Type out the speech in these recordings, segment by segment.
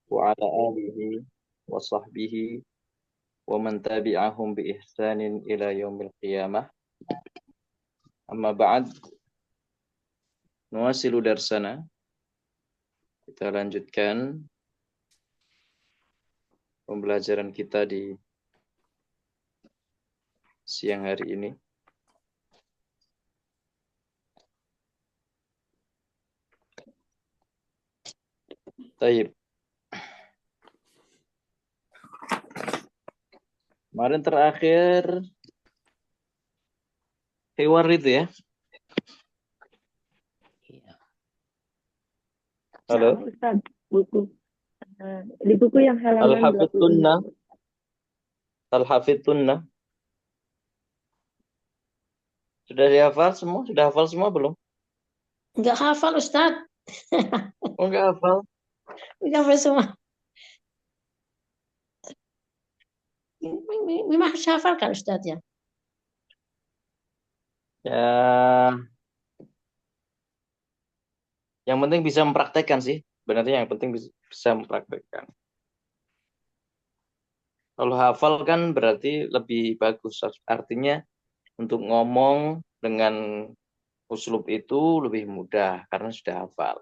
وعلى آله وصحبه ومن تبعهم بإحسان إلى يوم القيامة. أما بعد, nuwasilu darsana. Kita lanjutkan pembelajaran kita di siang hari ini. Taib. Kemarin terakhir Hewar itu ya. Halo. Nah, Ustaz, buku di buku yang halaman Al-Hafidh 26. Tunnah. Sudah dihafal semua? Sudah hafal semua belum? Enggak hafal, Ustaz. Oh, enggak hafal. Enggak hafal semua. Memang harus hafal kan, Ustaz ya? Ya, yang penting bisa mempraktekkan sih. Sebenarnya yang penting bisa mempraktekkan. Kalau hafal kan berarti lebih bagus. Artinya untuk ngomong dengan uslub itu lebih mudah karena sudah hafal.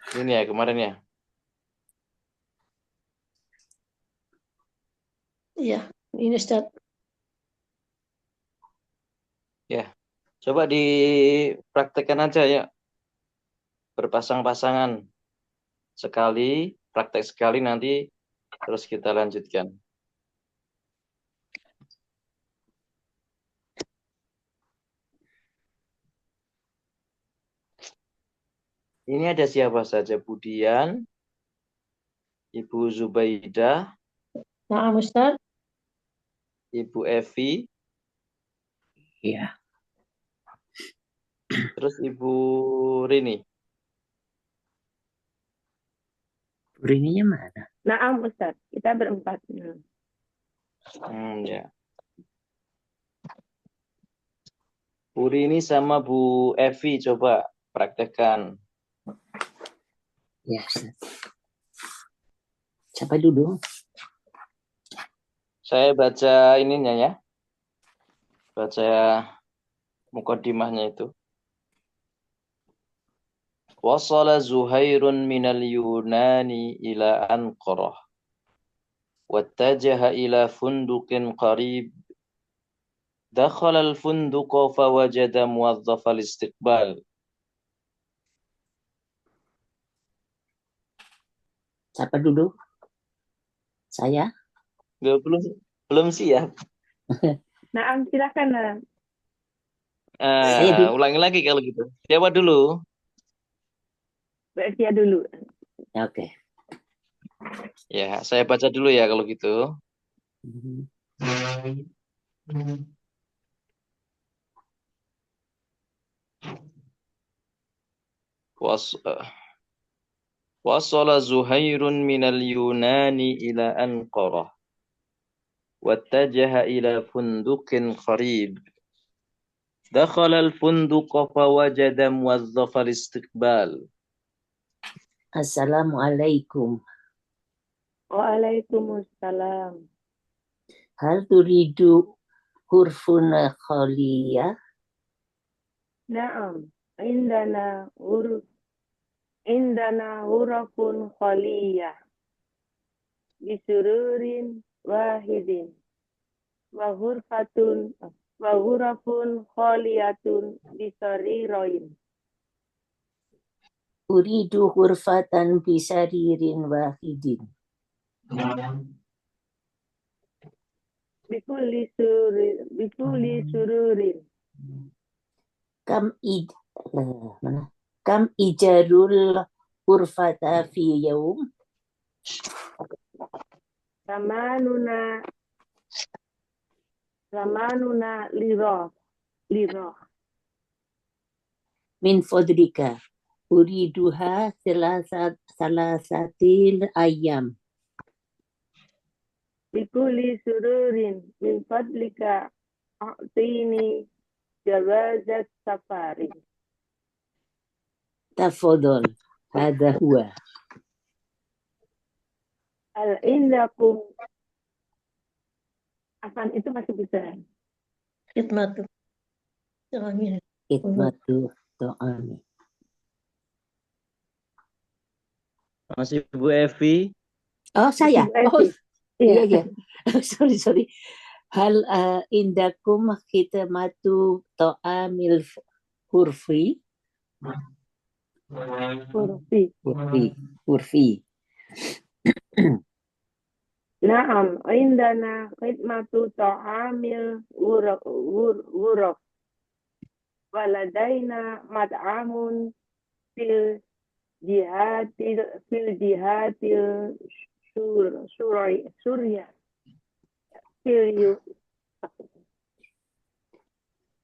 Ini ya kemarin ya. Iya, ini Ustaz. Ya, coba dipraktekkan aja ya. Berpasang-pasangan. Sekali, praktek sekali nanti terus kita lanjutkan. Ini ada siapa saja? Budian, Ibu Zubaidah, Nah, Ustaz. Ibu Evi, Iya. terus Ibu Rini. Rininya mana? Nah, Ustaz. Kita berempat. Ya. Bu Rini sama Bu Evi coba praktekkan. Ya, Ustaz. Siapa dulu? Saya baca ininya ya. Baca mukaddimahnya itu. Wasala Zuhairun minal Yunani ila Anqarah. Wattajaha ila fundukin qarib. Dakhala al-funduqa fawajada muwazzafal istiqbal. Siapa dulu? Saya? Belum siap. Nah, silakan. Saya dulu. Ulangi lagi kalau gitu. Siapa dulu? Berarti dulu. Oke. Ya, saya baca dulu ya kalau gitu. Wasala Zuhairun minal Yunani ila Anqarah. Wattajaha ila fundukin qarib. Dakhala al-funduqa fawajada muwazzafal istiqbal. Assalamualaikum. Waalaikumsalam. Hal turidu hurfun khaliyah? Naam. Indana hurufun khaliyah. Bisururin wahidin. Wa hurufun khaliyatun bisariroin. Uridu hurfatan bisaririn wahidin. Bikuli sururin. Kam ijarul hurfata fi yaum? Ramanuna liroh. Min fadlika. Uriduha salasatil ayam. Bikuli sururin min fadlika a'tini jawazat safari. Tafadhol. Hadha huwa. Al indakum Afan itu masih bisa. Khidmatu. Khidmatu ta'ami. Masih Bu Evi. Oh, saya. Oh, Iya. iya. Sorry. Hal indakum khidmatu ta'amil hurfi. Hurfi. Naam, indana khidmatu ta'amil wuraf. Waladaina mat'amun fil jihatil surya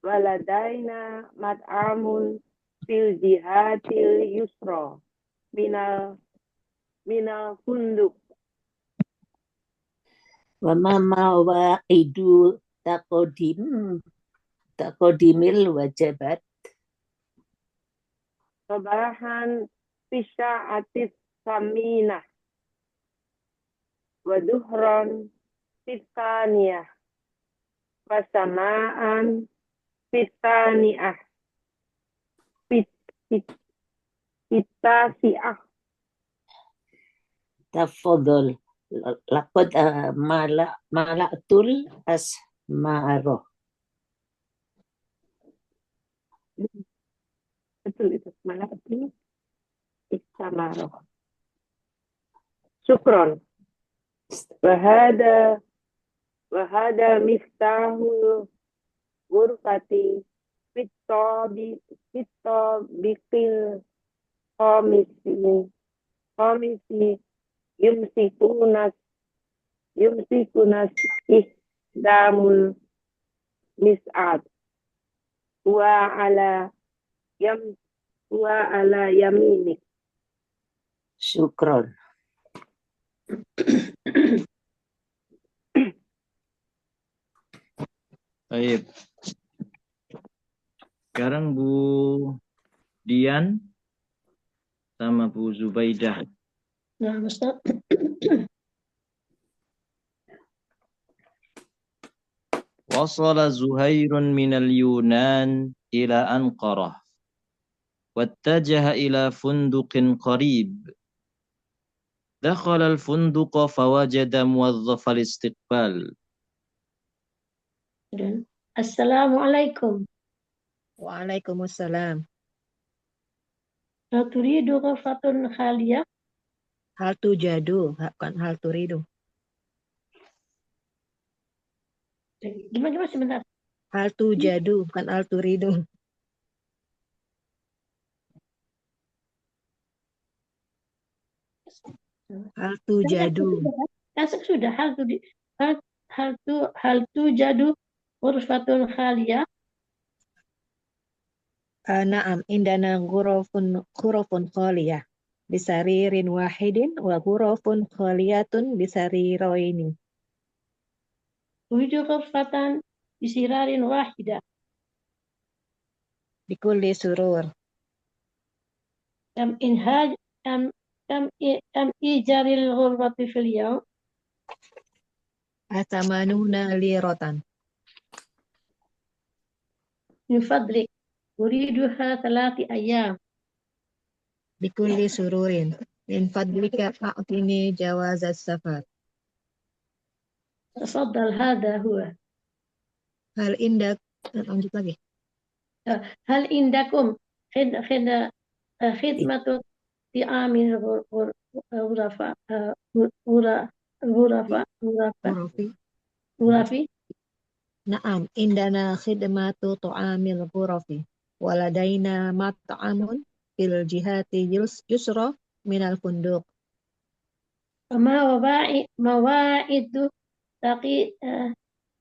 waladaina mat'amun fil jihatil yusra minal funduk. Wa ma mawaqidu taqdimil wajabat. Sabahan fisa'atis saminah wa duhran fitaniyah wa samaan fitaniyah fitasi'ah. Tafadhol. Laqad mala'tul asma'arah. Betul itu, mala'tul istamarah. Syukron. Wahada miftahul ghurfati bikil komisi yumsikunas ihdamul mis'ad wa ala yaminik. Syukron. Baik. Sekarang Bu Dian sama Bu Zubaidah. Nah, Ustaz. Wasala Zuhairun minal Yunan ila Anqarah. Wattajaha ila funduqin qarib. Dakhala al-funduqa fawajada muwazzaf al-istiqbal. Assalamualaikum. Waalaikumsalam. Turidu ghurfatun khaliyah? Hal tujadu, bukan hal turidu. Gimana sebentar? Hal tujadu, bukan hal turidu. Hal tujadu. Sudah hal tujadu ghurfatun khaliyah. Naam, indana ghurafun khaliyah bisaririn wahidin wa ghurafun khaliyatun bisariraini. Turidu ghurfatan bisirarin wahidah. Bikulli surur. Kam ijaril ghurfati fil yawm. Atamanuna liratan. Min fadlik. Uriduha 3 ayyam. Bikulli sururin. Min fadlika a'tini jawazat safar. Tafaddal, hadha huwa. Hal indak, lanjut lagi. Hal indakum khidmatu ti'amil ghurafi. Naam, indana khidmatu tu'amil ghurafi. Waladaina mat'amun fil jihati yusra minal funduq. Mawaidu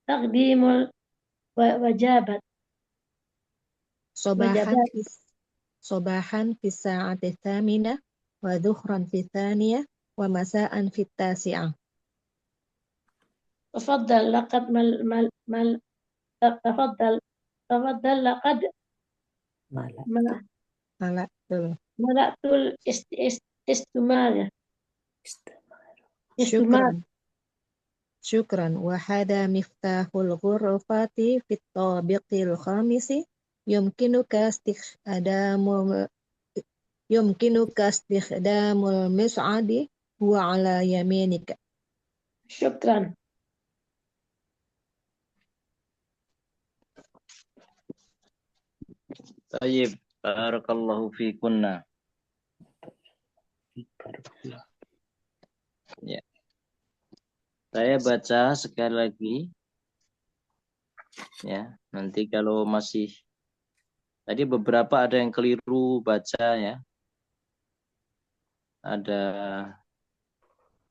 taqdimul wajabat. Sobahan fi sa'ati thamina wa dhuhran fi thaniyah wa masa'an fi tasi'ah. تفضل لقد تفضل لقد Malah. ملأت Malah. الاستمارة Syukran. Syukran. Wahada miftahul ghurfati fit tabiqil khamisi. Yumkinuka istikhdamul mis'adi huwa ala yaminika. شكرا. Tayyib, barakallahu fikunna. Ya. Saya baca sekali lagi. Ya, nanti kalau masih tadi beberapa ada yang keliru baca ya. Ada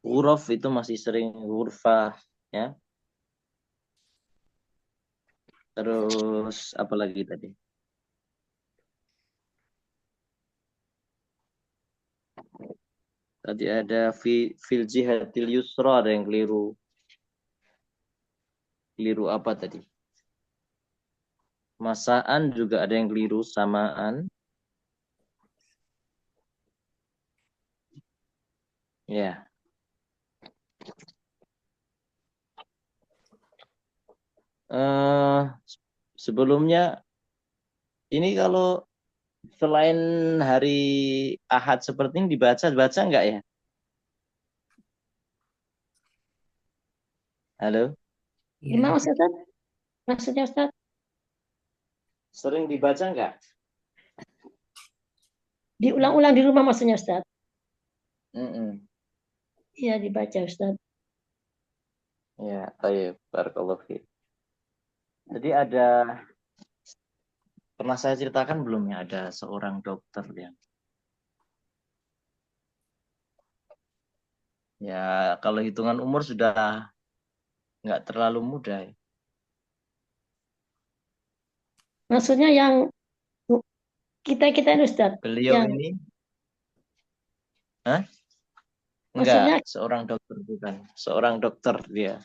huruf itu masih sering hurfah ya. Terus apa lagi tadi? Tadi ada fil jihatil yusra, ada yang keliru. Keliru apa tadi? Masaan juga ada yang keliru, samaan. Ya. Sebelumnya ini kalau selain hari Ahad seperti ini dibaca nggak ya? Halo? Gimana Ustaz? Maksudnya Ustaz? Sering dibaca nggak? Diulang-ulang di rumah maksudnya Ustaz? Iya dibaca Ustaz. Ya, baik, barakallahu fiik. Jadi pernah saya ceritakan belum ya, ada seorang dokter ya kalau hitungan umur sudah nggak terlalu muda ya. Maksudnya yang kita ini Ustaz. Beliau Yang ini maksudnya enggak, seorang dokter bukan. Seorang dokter dia.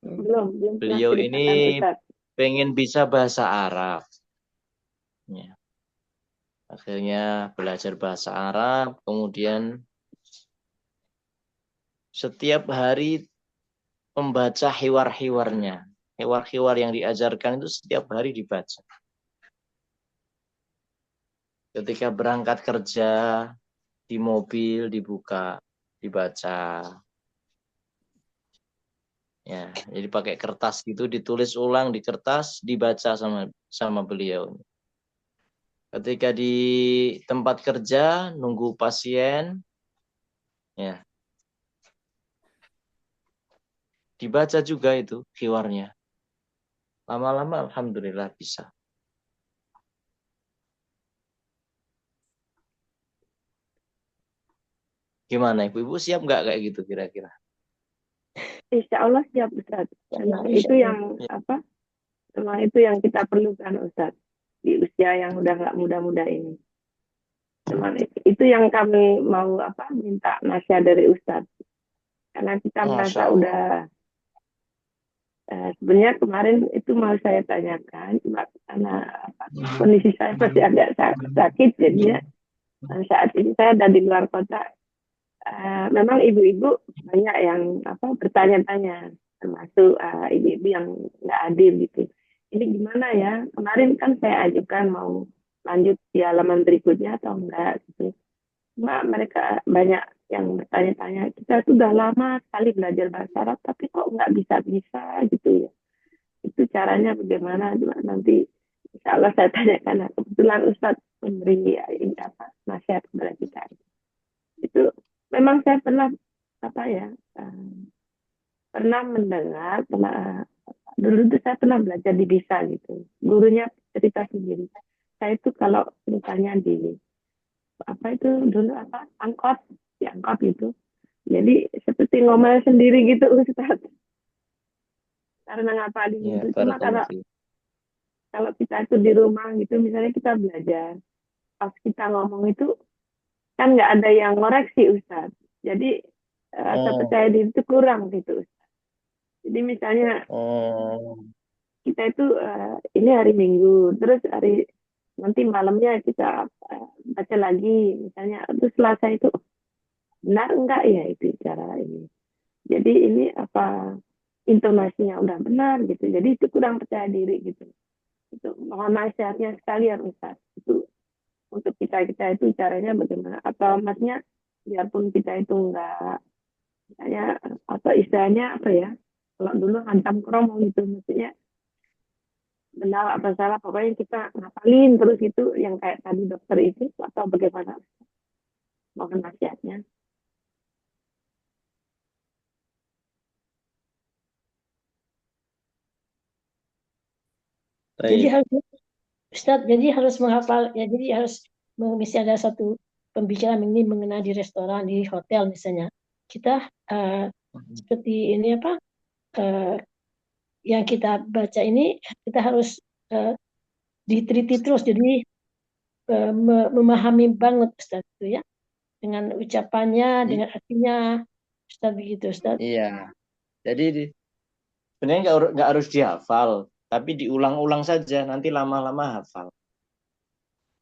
Belum pernah Beliau ceritakan ini Ustaz. pengen bisa bahasa Arab. Ya. Akhirnya belajar bahasa Arab, kemudian setiap hari membaca hiwar-hiwarnya. Hiwar-hiwar yang diajarkan itu setiap hari dibaca. Ketika berangkat kerja, di mobil dibuka, dibaca. Ya, jadi pakai kertas gitu, ditulis ulang di kertas, dibaca sama beliau. Ketika di tempat kerja, nunggu pasien, ya, dibaca juga itu hiwarnya. Lama-lama alhamdulillah bisa. Gimana Ibu siap nggak kayak gitu kira-kira? Insya Allah siap Ustaz. Memang itu yang memang itu yang kita perlukan Ustaz di usia yang udah nggak muda-muda ini. Memang itu yang kami mau minta nasihat dari Ustaz. Karena kita merasa udah sebenarnya kemarin itu mau saya tanyakan cuma karena kondisi saya masih agak sakit jadinya saat ini saya ada di luar kota. Memang ibu-ibu banyak yang bertanya-tanya, termasuk ibu-ibu yang nggak hadir gitu. Ini gimana ya? Kemarin kan saya ajukan mau lanjut di halaman berikutnya atau enggak gitu. Cuma mereka banyak yang bertanya-tanya, kita sudah lama sekali belajar bahasa Arab, tapi kok nggak bisa-bisa gitu ya. Itu caranya bagaimana? Cuma nanti insya Allah saya tanyakan. Kebetulan Ustadz memberi nasihat kepada kita. Itu memang saya pernah pernah mendengar, dulu itu saya pernah belajar di BISA gitu. Gurunya cerita sendiri. Saya itu kalau ceritanya di angkot gitu. Jadi seperti ngomel sendiri gitu Ustaz. Karena ngapalin gitu. Cuma kalau kita itu di rumah gitu, misalnya kita belajar, pas kita ngomong itu kan nggak ada yang ngoreksi Ustaz. Jadi rasa percaya diri itu kurang gitu Ustaz. Jadi misalnya Oh, kita itu ini hari Minggu, terus hari nanti malamnya kita baca lagi, misalnya itu Selasa itu benar enggak ya itu cara ini. Jadi ini apa intonasinya udah benar gitu. Jadi itu kurang percaya diri gitu. Itu mohon nasihatnya sekalian Ustaz. Itu untuk kita kita itu caranya bagaimana? Atau maksudnya biarpun kita itu enggak misalnya atau istilahnya apa ya? Kalau dulu hantam kromo gitu maksudnya benar apa salah pokoknya kita ngapalin terus itu yang kayak tadi dokter itu atau bagaimana mohon nasihatnya. Jadi baik. harus Ustaz, jadi harus menghafal ya, jadi harus misalnya ada satu pembicaraan ini mengenai di restoran, di hotel misalnya. Kita seperti ini apa eh, yang kita baca ini kita harus eh, diteliti terus jadi memahami banget Ustaz itu ya dengan ucapannya, I- dengan artinya Ustaz begitu Ustaz. Iya. Jadi sebenarnya nggak harus dihafal, tapi diulang-ulang saja. Nanti lama-lama hafal.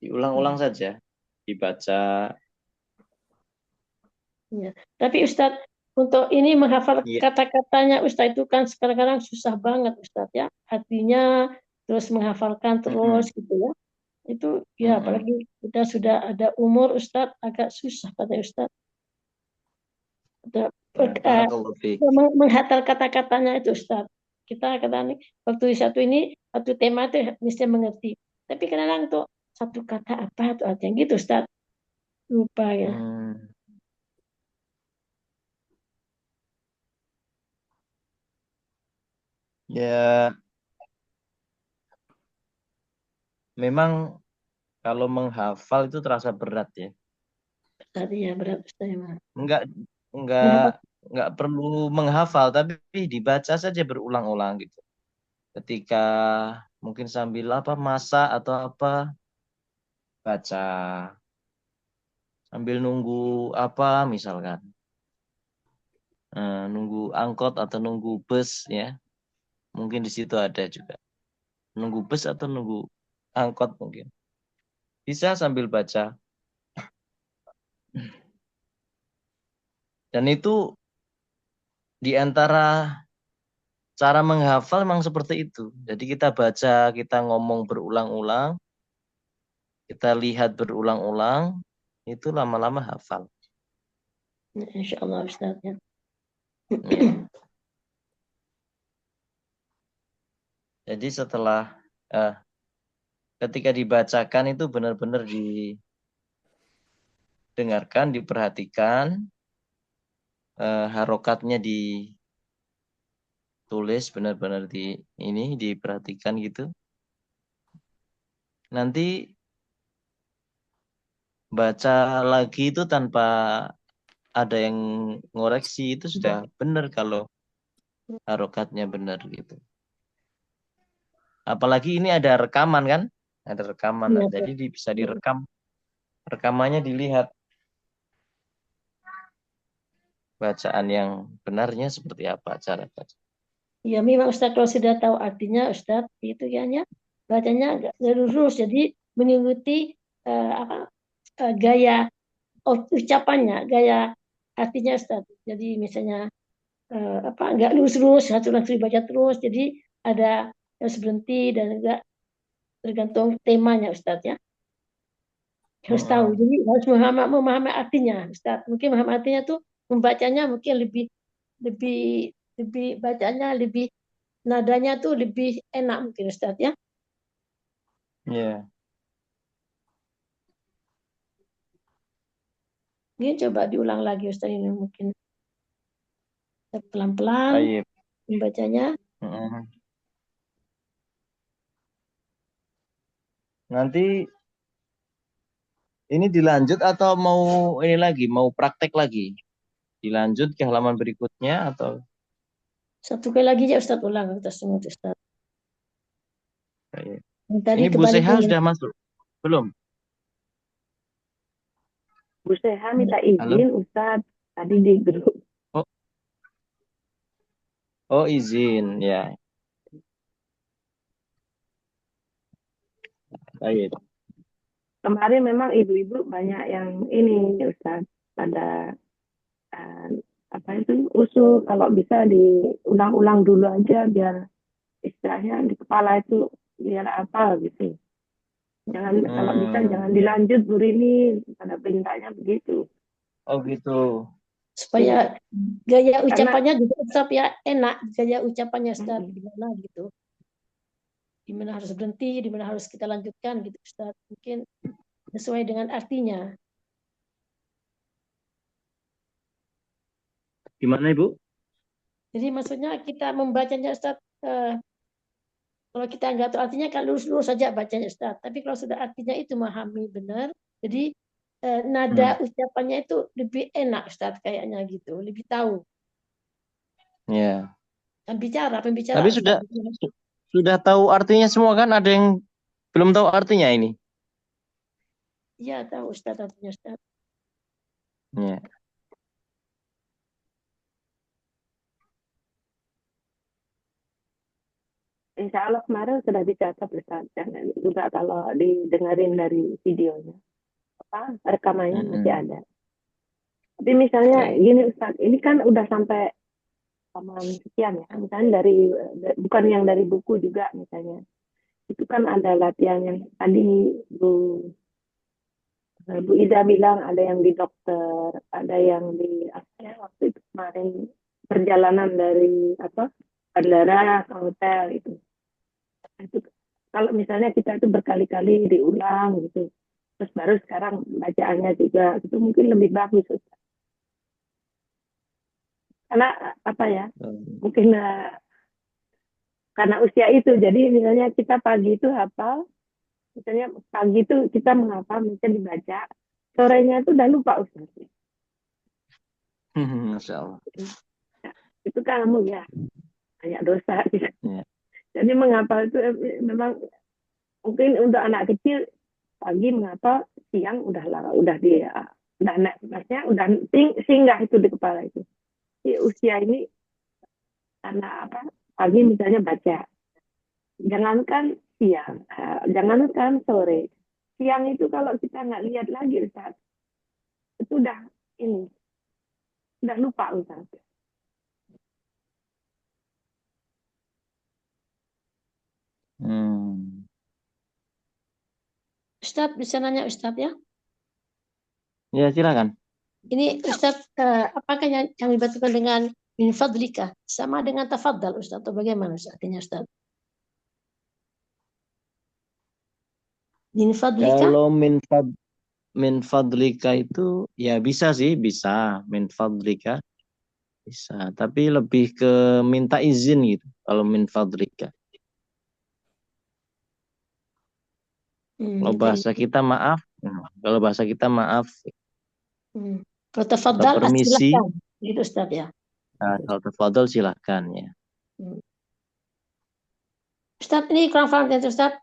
Diulang-ulang saja, dibaca. Ya. Tapi Ustaz untuk ini menghafal Iya. kata-katanya Ustaz itu kan sekarang-kadang susah banget Ustaz ya. Artinya terus menghafalkan terus Mm-mm. gitu ya. Itu ya Mm-mm. apalagi kita sudah ada umur Ustaz agak susah kata Ustaz. Ada, Ya, barakallahu fiik. menghafal kata-katanya itu Ustaz. Kita kadang waktu satu ini satu tema itu mesti mengerti. Tapi kadang-kadang tuh satu kata apa tuh artinya gitu Ustaz. Lupa ya. Hmm. Ya, memang kalau menghafal itu terasa berat ya. Tadi ya berat Ustaz ya. Enggak enggak Menghafal. enggak perlu menghafal, tapi dibaca saja berulang-ulang gitu. Ketika mungkin sambil apa masak atau apa baca, sambil nunggu apa misalkan. Nunggu angkot atau nunggu bus ya. Mungkin di situ ada juga. Nunggu bus atau nunggu angkot mungkin. Bisa sambil baca. Dan itu di antara cara menghafal memang seperti itu. Jadi kita baca, kita ngomong berulang-ulang, kita lihat berulang-ulang, itu lama-lama hafal. Insya Allah Ustaz ya. Ya. Jadi setelah eh, ketika dibacakan itu benar-benar didengarkan, diperhatikan, harokatnya ditulis benar-benar ini diperhatikan gitu. Nanti baca lagi itu tanpa ada yang ngoreksi itu sudah benar kalau harokatnya benar gitu. Apalagi ini ada rekaman kan? Ada rekaman. Iya, Jadi bisa direkam. Rekamannya dilihat bacaan yang benarnya seperti apa cara baca. ya memang Ustaz kalau sudah tahu artinya Ustaz itu kayaknya bacanya agak lurus jadi mengikuti apa gaya ucapannya, gaya artinya Ustaz. Jadi misalnya apa nggak lurus-lurus satu langsung dibaca terus. Jadi ada harus berhenti dan enggak tergantung temanya Ustaz ya. Harus tahu. Mm-mm. Jadi harus memahami artinya Ustaz. Mungkin memahami artinya tuh membacanya mungkin lebih lebih lebih bacanya lebih nadanya tuh lebih enak mungkin Ustaz ya. Iya. Ini coba diulang lagi Ustaz ini mungkin pelan-pelan Baik. membacanya. Mm-mm. Nanti ini dilanjut atau mau ini lagi, mau praktek lagi? Dilanjut ke halaman berikutnya atau Satu kali lagi ya Ustaz ulang kita semua Ustaz. Baik. Yang tadi Ini Bu kembali Seha ke sudah masuk? Belum? Bu Seha minta Halo? izin Ustadz tadi di grup. Oh, Oh, izin, ya. Baik. Kemarin memang ibu-ibu banyak yang ini Ustaz pada eh, apa itu usul kalau bisa diulang-ulang dulu aja biar istilahnya di kepala itu biar apa gitu. Jangan kalau bisa jangan Hmm. dilanjut Bu Rini pada perintahnya begitu. Oh, gitu. Supaya gaya Karena ucapannya juga Ustaz ya enak, gaya ucapannya Ustaz gimana gitu. Di mana harus berhenti, di mana harus kita lanjutkan gitu Ustaz. Mungkin sesuai dengan artinya. Gimana, Ibu? Jadi maksudnya kita membacanya Ustaz, kalau kita nggak tahu artinya kan lurus-lurus saja bacanya Ustaz. Tapi kalau sudah artinya itu memahami benar, jadi nada ucapannya itu lebih enak Ustaz kayaknya gitu, lebih tahu. Ya. Dan Tapi pembicaraan Ustaz. sudah tahu artinya semua kan? Ada yang belum tahu artinya ini? Iya tahu Ustaz artinya Ustaz. Ya. insya Allah kemarin sudah dicatat Ustaz. Dan juga kalau didengarin dari videonya, apa rekamannya masih ada. Tapi misalnya Baik. gini Ustaz, ini kan udah sampai halaman sekian ya. Misalnya bukan yang dari buku juga misalnya. Itu kan ada latihan yang tadi Bu Ida bilang ada yang di dokter, ada yang di apa ya waktu itu kemarin perjalanan dari apa bandara ke hotel itu. Itu kalau misalnya kita itu berkali-kali diulang gitu, terus baru sekarang bacaannya juga itu mungkin lebih bagus Ustaz. Karena apa ya mungkin karena usia itu jadi misalnya kita pagi itu hafal, misalnya pagi itu kita menghafal mungkin dibaca, sorenya itu udah lupa Ustaz. Masya Allah. Itu kan kamu ya banyak dosa gitu. Ya. Jadi menghafal itu memang mungkin untuk anak kecil pagi menghafal, siang udah maksudnya udah singgah itu di kepala itu. Di usia ini karena apa? Pagi misalnya baca, jangankan siang, jangankan sore, siang itu kalau kita nggak lihat lagi Ustaz, itu udah lupa Ustaz. Ustaz bisa nanya Ustaz ya? Ya, silakan. Ini Ustaz, apakah yang dibacakan dengan min fadlika sama dengan tafadhal Ustaz atau bagaimana Ustaz artinya Ustaz? Min fadlika? Kalau min fadlika itu ya bisa sih, bisa min fadlika bisa, tapi lebih ke minta izin gitu kalau min fadlika. Kalau bahasa kita maaf, kalau bahasa kita maaf Kalau atau tafadhal permisi, silahkan gitu Ustaz ya. nah, kalau tafadhol silahkan ya. Ustaz ini kurang paham kan Ustaz?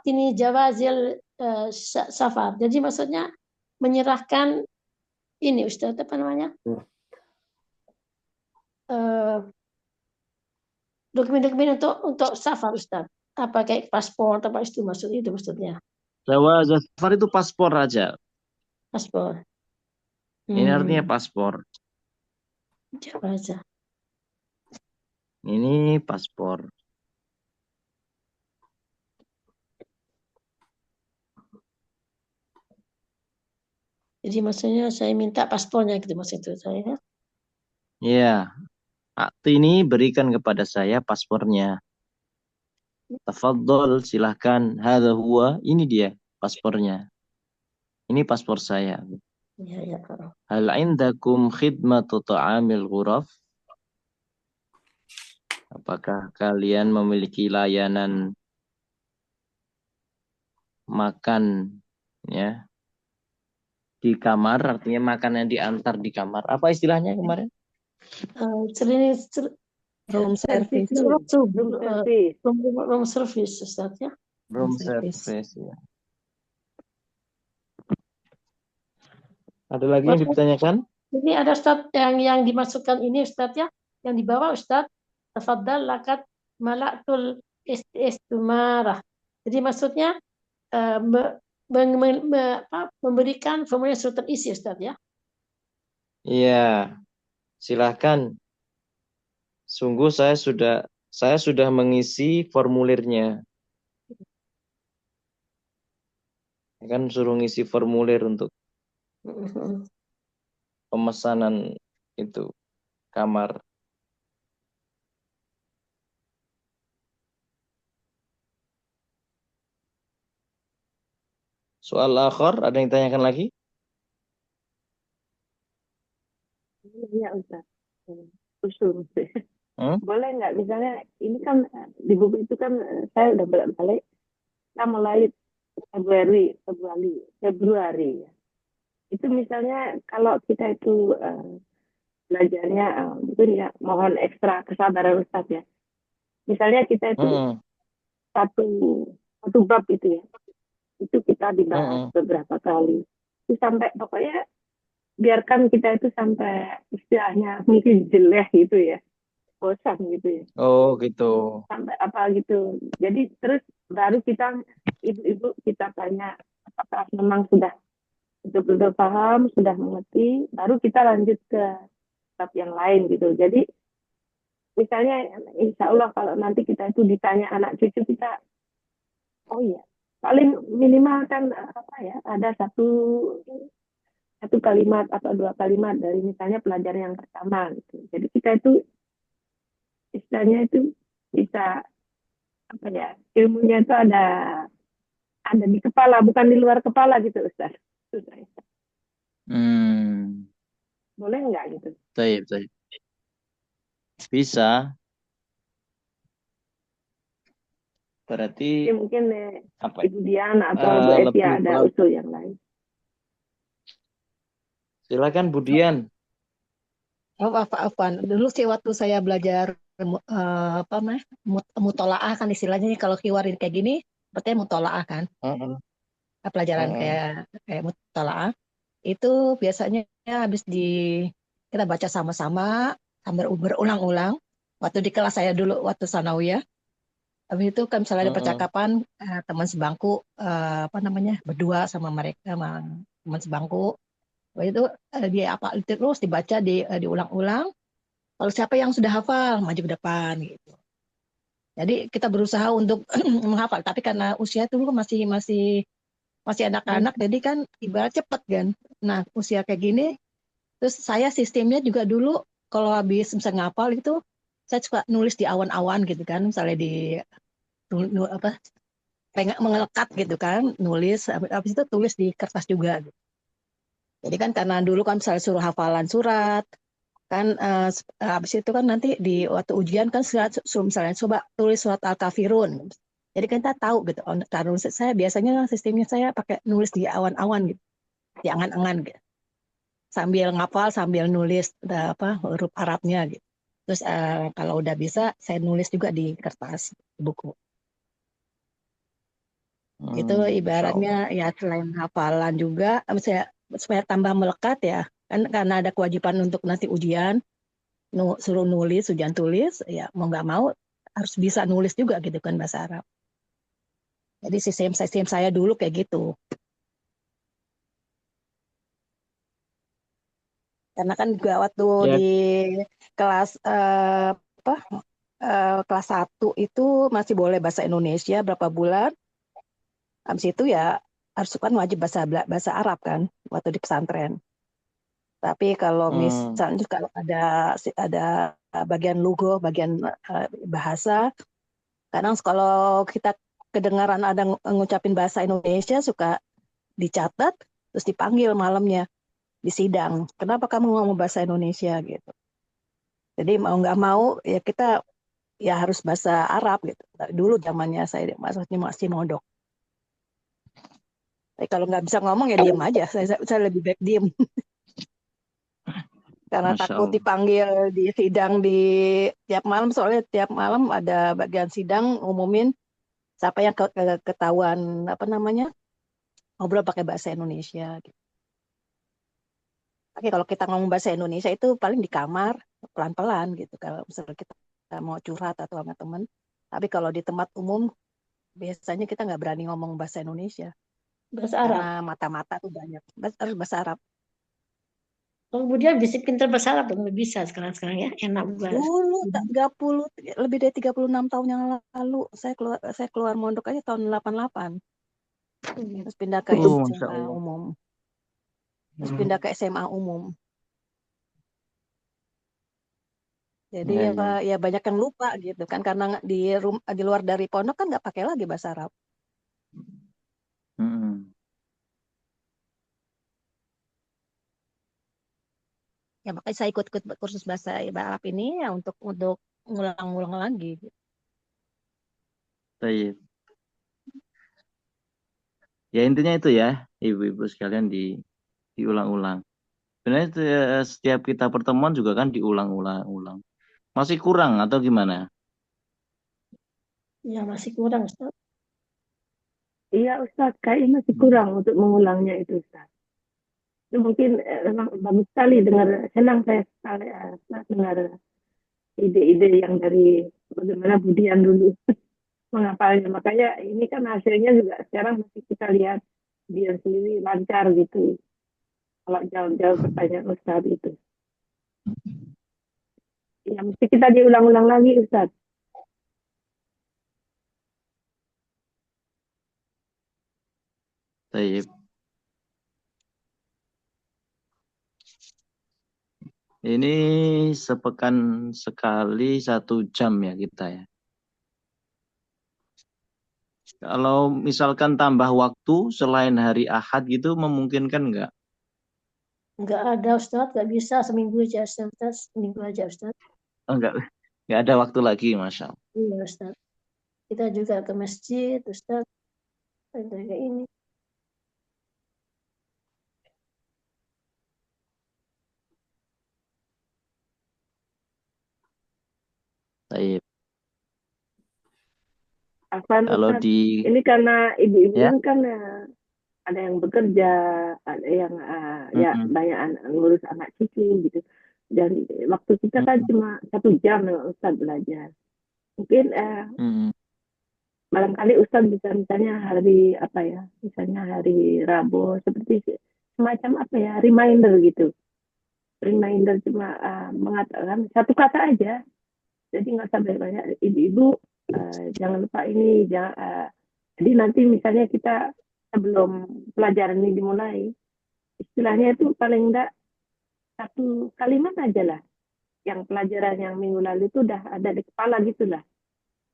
Ini jawazil safar. Jadi maksudnya menyerahkan ini Ustaz apa namanya? Dokumen-dokumen untuk safar Ustaz. Apa kayak paspor apa itu maksudnya? Jawazil safar itu paspor aja. Paspor. Ini artinya paspor. Jawazah. Ini paspor. Jadi maksudnya saya minta paspornya gitu maksud itu saya. Ya, akte ini berikan kepada saya paspornya. Tafadhol, silahkan. Hadza huwa, ini dia paspornya. Ini paspor saya. Ya. Hal indakum khidmatu ta'amil ghuraf? Apakah kalian memiliki layanan makan ya di kamar, artinya makan yang diantar di kamar. Apa istilahnya kemarin? Room service. Room service Ustaz ya. Room service ya. Ada lagi yang ditanyakan? Ini ada Ustaz yang dimasukkan ini Ustaz ya, yang di bawah Ustaz tafaddal lakat malaktul istimarah. Jadi maksudnya memberikan formulir surat terisi, Ustaz ya. Iya, silahkan. Sungguh saya sudah mengisi formulirnya. Kan suruh ngisi formulir untuk pemesanan itu kamar. Soal akhir, ada yang tanyakan lagi? Iya Ustaz. Usul. Hmm? Boleh nggak misalnya ini kan di buku itu kan saya udah balik kita mulai Februari ya. Itu misalnya kalau kita itu belajarnya mungkin ya mohon ekstra kesabaran Ustaz ya. Misalnya kita itu satu satu bab itu ya. Itu kita dibahas beberapa kali. Itu sampai pokoknya biarkan kita itu sampai istilahnya mungkin jelek gitu ya. Bosan gitu ya. Oh gitu. Sampai apa gitu. Jadi terus baru kita ibu-ibu kita tanya apakah memang sudah betul-betul paham, sudah mengerti, baru kita lanjut ke bab yang lain gitu. Jadi misalnya insya Allah kalau nanti kita itu ditanya anak cucu kita, oh iya, paling minimal kan apa ya, ada satu kalimat atau dua kalimat dari misalnya pelajaran yang pertama gitu. Jadi kita itu istilahnya itu bisa apa ya, ilmunya itu ada di kepala, bukan di luar kepala gitu Ustaz. Boleh nggak gitu? Baik. Bisa. Berarti Ya, mungkin apa? Ibu Dian atau Bu Etia Lebih ada usul yang lain. Silakan Bu Dian. Afwan. Dulu sih waktu saya belajar apa namanya mutolaah kan istilahnya kalau khiwarin kayak gini, berarti mutolaah kan. Pelajaran kayak mutolaah itu biasanya habis kita baca sama-sama sambil berulang-ulang. Waktu di kelas saya dulu waktu sanawiyah, habis itu kan misalnya ada percakapan teman sebangku apa namanya berdua sama mereka sama teman sebangku. Waktu itu dia apa terus dibaca diulang-ulang. Kalau siapa yang sudah hafal maju ke depan gitu. Jadi kita berusaha untuk menghafal, tapi karena usia itu masih anak-anak, jadi kan ibarat cepat kan. Nah usia kayak gini, terus saya sistemnya juga dulu kalau habis misalnya ngapal itu, saya suka nulis di awan-awan gitu kan, misalnya di apa mengelekat gitu kan, nulis, habis itu tulis di kertas juga. Gitu. Jadi kan karena dulu kan misalnya suruh hafalan surat, kan habis itu kan nanti di waktu ujian kan misalnya coba tulis surat Al-Kafirun. Jadi kan kita tahu gitu. Karena saya biasanya sistemnya saya pakai nulis di awan-awan gitu, di angan-angan gitu. Sambil ngapal, sambil nulis apa huruf Arabnya gitu. Terus kalau udah bisa saya nulis juga di kertas buku. Itu ibaratnya ya selain hafalan juga, supaya tambah melekat ya. Kan karena ada kewajiban untuk nanti ujian, suruh nulis, ujian tulis, ya mau nggak mau harus bisa nulis juga gitu kan bahasa Arab. Jadi sistem saya dulu kayak gitu. Karena kan juga waktu di kelas kelas 1 itu masih boleh bahasa Indonesia berapa bulan. Habis itu ya harus kan wajib bahasa Arab kan waktu di pesantren. Tapi kalau misalnya kalau ada bagian lugo, bagian bahasa, kadang kalau kita kedengaran ada ngucapin bahasa Indonesia suka dicatat terus dipanggil malamnya di sidang. Kenapa kamu ngomong bahasa Indonesia gitu? Jadi mau nggak mau ya kita ya harus bahasa Arab gitu. Dulu zamannya saya masih mondok. Tapi kalau nggak bisa ngomong ya diem aja. Saya lebih baik diem. Karena takut dipanggil di sidang di tiap malam, soalnya tiap malam ada bagian sidang umumin siapa yang ketahuan apa namanya ngobrol pakai bahasa Indonesia. Gitu. Tapi kalau kita ngomong bahasa Indonesia itu paling di kamar pelan-pelan gitu. Kalau misalnya kita mau curhat atau sama teman. Tapi kalau di tempat umum biasanya kita nggak berani ngomong bahasa Indonesia Bahasa Arab. karena mata-mata tuh banyak. Harus bahasa Arab. Kemudian bisa pintar bahasa Arab dong, bisa sekarang ya, enak banget. Dulu 30 lebih dari 36 tahun yang lalu saya keluar mondok aja tahun 88. Terus pindah ke Masya SMA Allah. umum. Terus pindah ke SMA umum. Jadi Ya, ya banyak yang lupa gitu kan karena di luar dari pondok kan nggak pakai lagi bahasa Arab. Mm-mm. Ya makanya saya ikut kursus bahasa Arab ini ya untuk ngulang-ngulang lagi. Baik. Ya intinya itu ya, ibu-ibu sekalian diulang-ulang. Sebenarnya setiap kita pertemuan juga kan diulang-ulang. Masih kurang atau gimana? Ya masih kurang, Ustaz. Iya Ustadz, kayaknya masih kurang untuk mengulangnya itu Ustadz. Itu mungkin memang bagus sekali dengar, senang saya sekali dengar ide-ide yang dari bagaimana Budian dulu menghafalnya. Makanya ini kan hasilnya juga sekarang masih kita lihat dia sendiri lancar gitu. Kalau jauh-jauh pertanyaan Ustadz itu. Ya mesti kita diulang-ulang lagi Ustadz. Baik. Ini sepekan sekali 1 jam ya kita ya. Kalau misalkan tambah waktu selain hari Ahad gitu memungkinkan nggak? Enggak ada, Ustaz. Enggak bisa seminggu aja, Ustaz. Seminggu aja, Ustaz. Oh, nggak ada waktu lagi, Masya Allah. Iya, Ustaz. Kita juga ke masjid, Ustaz. Ada kayak ini. Baik. Afan Kalau Ustadz, di ini karena ibu-ibu ya, kan ada yang bekerja, ada yang ya mm-mm, banyak ngurus anak cucu gitu. Dan waktu kita kan mm-mm, cuma 1 jam ya Ustadz belajar. Mungkin mm-mm, barangkali Ustadz bisa misalnya hari apa ya, misalnya hari Rabu seperti semacam apa ya, reminder gitu. Reminder cuma mengatakan satu kata aja. Jadi nggak sampai banyak ibu-ibu jangan lupa ini, jadi nanti misalnya kita sebelum pelajaran ini dimulai, istilahnya itu paling enggak satu kalimat aja lah. Yang pelajaran yang minggu lalu itu udah ada di kepala gitu lah.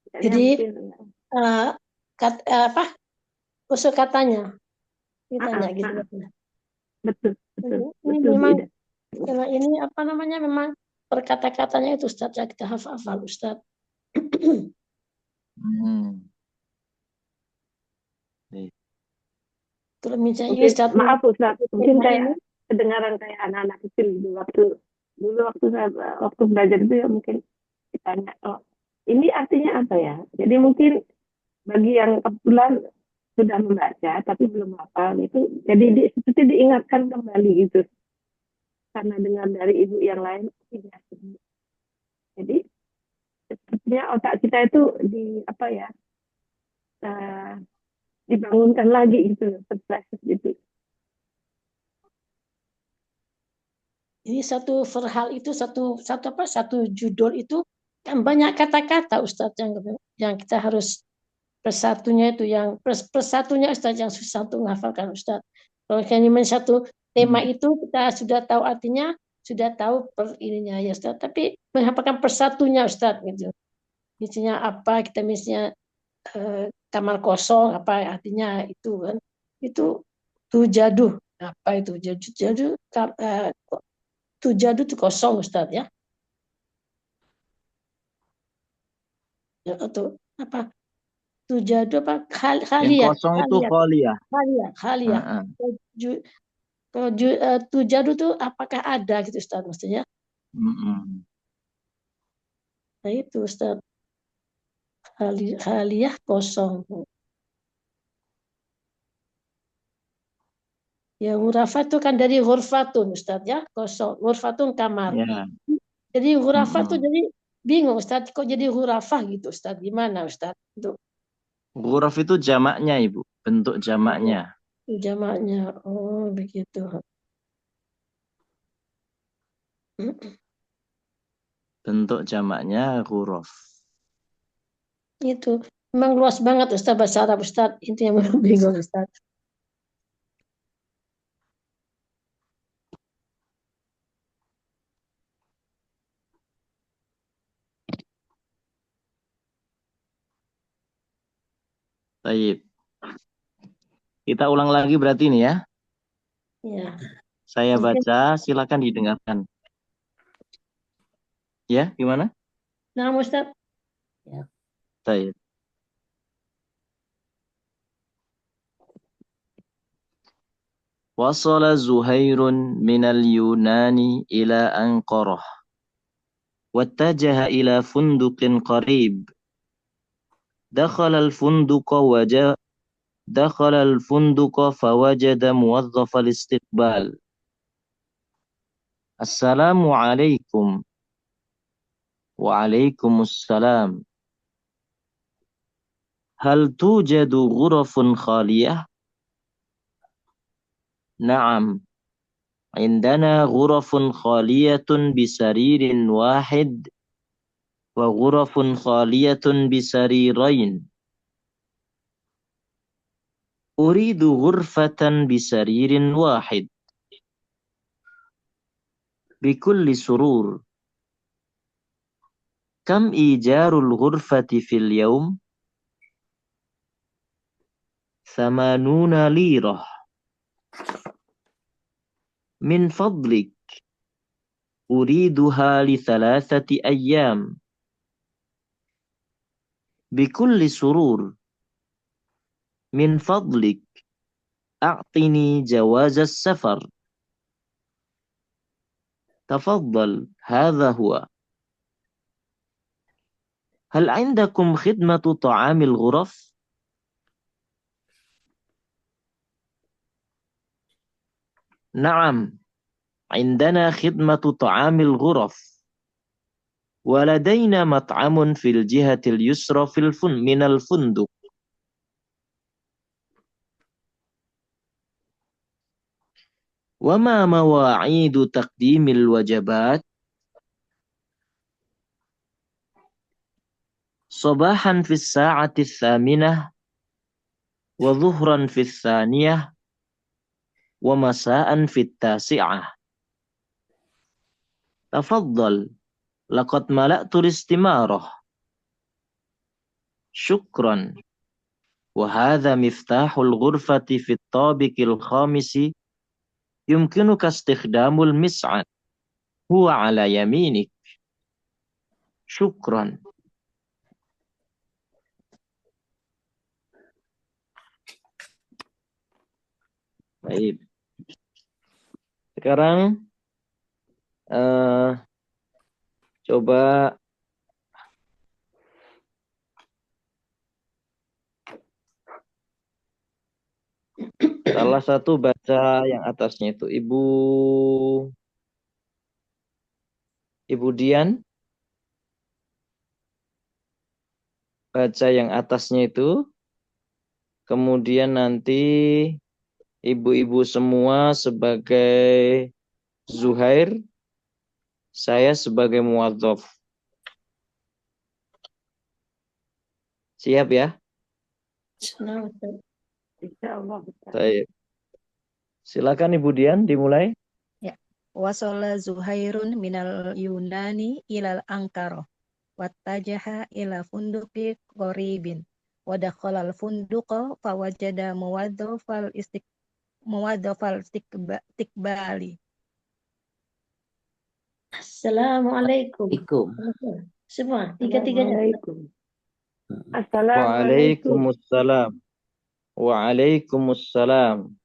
Misalnya Jadi, mungkin apa? Usul katanya. Ditanya ah, gitu. ah, betul, betul, Ini betul Bu memang, Ida. karena ini apa namanya, memang perkata-katanya itu, Ustaz. Ya, kita hafal, Ustaz. mm. Baik. Kalau misalnya Mungkin Ustaz, maaf Ustaz, mungkin tema kayak ini, kedengaran kayak anak-anak kecil dulu waktu saya waktu belajar itu ya mungkin ditanya, oh ini artinya apa ya? Jadi mungkin bagi yang kebetulan sudah membaca tapi belum hafal itu jadi seperti diingatkan kembali gitu karena dengar dari ibu yang lain. Iya. Jadi sepertinya otak kita itu di apa ya, eh, dibangunkan lagi gitu, terproses gitu. ini satu perhal itu, satu judul itu kan banyak kata-kata, Ustaz, yang kita harus persatunya itu, yang persatunya, Ustaz, yang susah untuk menghafalkan, Ustaz. Kalau kalimat satu tema Mm. itu kita sudah tahu artinya, sudah tahu per ininya ya, Ustaz. Tapi menghafalkan persatunya, Ustaz, gitu. Misalnya apa, kita misalnya kamar kosong, apa artinya itu kan? Itu tujaduh. Apa itu? Tujaduh, tujaduh itu kosong, Ustaz, ya. Ya, atau apa? Tujadu apa? Yang Khaliyah, kosong itu khaliyah, kholiyah. khaliyah, khaliyah. Heeh. Kalau tujadu itu apakah ada gitu, Ustaz, maksudnya? Mm-mm. Nah itu, Ustaz. Khaliyah kosong. Ya, ghurafat itu kan dari ghurfatun, Ustaz, ya, kosong. Ghurfatun kamar. Ya. Jadi ghurafat itu Mm-mm. jadi bingung Ustaz, kok jadi hurafah gitu Ustaz? Gimana Ustaz? Untuk Ghuraf itu jamaknya, Ibu. Bentuk jamaknya. jamaknya. Oh, begitu. Bentuk jamaknya ghuraf. Itu memang luas banget Ustaz bahasa Arab Ustaz. Itu yang memang bingung Ustaz. Baik. Kita ulang lagi berarti ini ya. Ya. Saya Mungkin. baca, silakan didengarkan. Ya, gimana? Nah, Ustaz. Ya. Baik. وصل زهير من اليونان إلى أنقرة واتجه إلى فندق قريب دخل الفندق فوجد موظف الاستقبال. السلام عليكم. وعليكم السلام. هل توجد غرف خالية؟ نعم، عندنا غرف خالية بسرير واحد وغرف خالية بسريرين. أريد غرفة بسرير واحد. بكل سرور. كم إيجار الغرفة في اليوم؟ 80 ليرة. من فضلك، أريدها ل3 أيام. بكل سرور. من فضلك، أعطني جواز السفر. تفضل، هذا هو. هل عندكم خدمة طعام الغرف؟ نعم، عندنا خدمة طعام الغرف، ولدينا مطعم في الجهة اليسرى من الفندق. وما مواعيد تقديم الوجبات؟ صباحا في 8:00 وظهرا في 2:00 ومساء في 9:00. تفضل، لقد ملأت الاستمارة. شكرا. وهذا مفتاح الغرفة في الطابق الخامس. يمكنك استخدام المصعد. هو على يمينك. شكرا. Baik. Sekarang coba salah satu baca yang atasnya itu Ibu Dian. Baca yang atasnya itu. Kemudian nanti ibu-ibu semua sebagai Zuhair, saya sebagai muwadzaf. Siap ya? Nah, Ustaz. Insyaallah. Baik. Silakan Ibu Dian dimulai. Ya. Wasala Zuhairun minal Yunani ilal Ankara. Wattajaha ila funduki qoribin. Wadakhalal funduqa fawajada muwadzafal tikbali. Assalamualaikum. Semua, tiga-tiganya. Assalamualaikum. Waalaikumsalam. Waalaikumsalam.